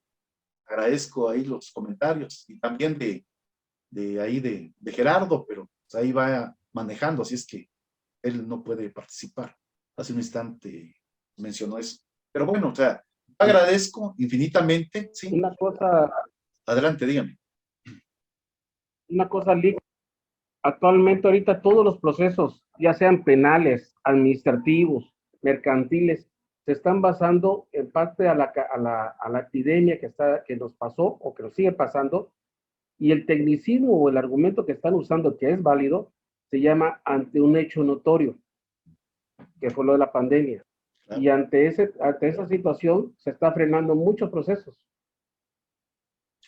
agradezco ahí los comentarios y también de ahí de Gerardo, pero pues, ahí va manejando, así es que él no puede participar. Hace un instante mencionó eso. Pero bueno, o sea, agradezco infinitamente, sí. Adelante, dígame. Una cosa, Lick, actualmente ahorita todos los procesos, ya sean penales, administrativos, mercantiles, se están basando en parte a la epidemia que nos pasó o que nos sigue pasando, y el tecnicismo o el argumento que están usando, que es válido, se llama ante un hecho notorio, que fue lo de la pandemia. Claro. Y ante esa situación se está frenando muchos procesos.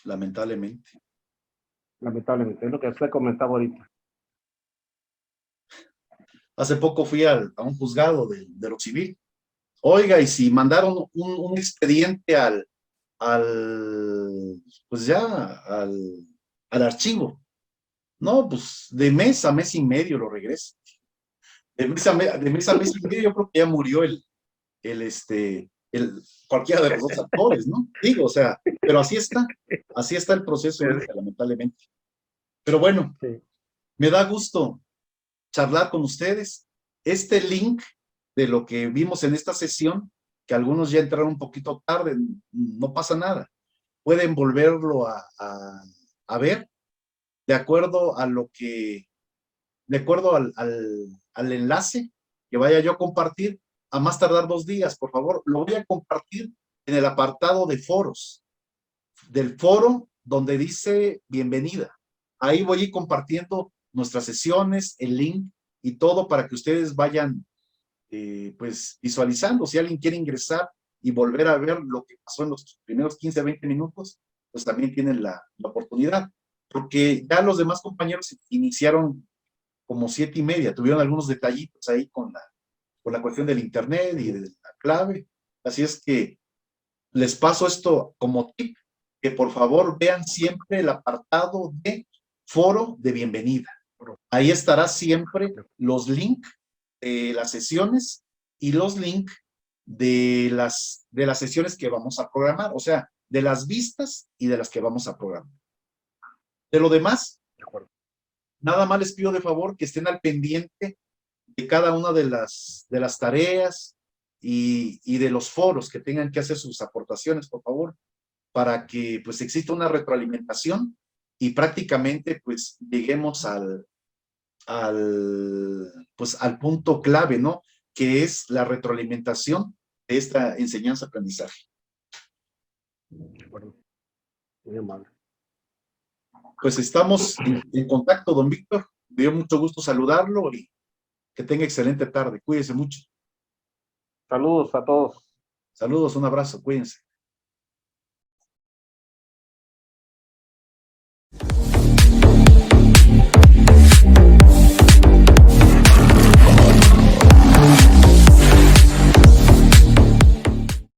Lamentablemente. Lamentablemente, es lo que usted comentaba ahorita. Hace poco fui a un juzgado de lo civil. Oiga, y si mandaron un expediente pues ya, al archivo. No, pues de mes a mes y medio lo regreso. De mes a mes y medio yo creo que ya murió cualquiera de los dos actores, ¿no? Digo, o sea, pero así está el proceso ahorita, lamentablemente. Pero bueno, Sí. me da gusto charlar con ustedes. Este link de lo que vimos en esta sesión, que algunos ya entraron un poquito tarde, no pasa nada. Pueden volverlo a ver de acuerdo a al enlace que vaya yo a compartir, a más tardar 2 días, por favor. Lo voy a compartir en el apartado de foros, del foro donde dice bienvenida. Ahí voy a ir compartiendo nuestras sesiones, el link y todo para que ustedes vayan pues visualizando. Si alguien quiere ingresar y volver a ver lo que pasó en los primeros 15 a 20 minutos, pues también tienen la oportunidad. Porque ya los demás compañeros iniciaron como 7:30, tuvieron algunos detallitos ahí con la cuestión del internet y de la clave. Así es que les paso esto como tip, que por favor vean siempre el apartado de foro de bienvenida. Ahí estará siempre los links de las sesiones y los links de las sesiones que vamos a programar, o sea, de las vistas y de las que vamos a programar. De lo demás, nada más les pido de favor que estén al pendiente de cada una de las tareas y de los foros que tengan que hacer sus aportaciones, por favor, para que pues exista una retroalimentación y prácticamente pues lleguemos pues al punto clave, ¿no? Que es la retroalimentación de esta enseñanza-aprendizaje. Muy amable. Pues estamos en contacto, don Víctor. Me dio mucho gusto saludarlo y que tenga excelente tarde. Cuídese mucho. Saludos a todos. Saludos, un abrazo, cuídense.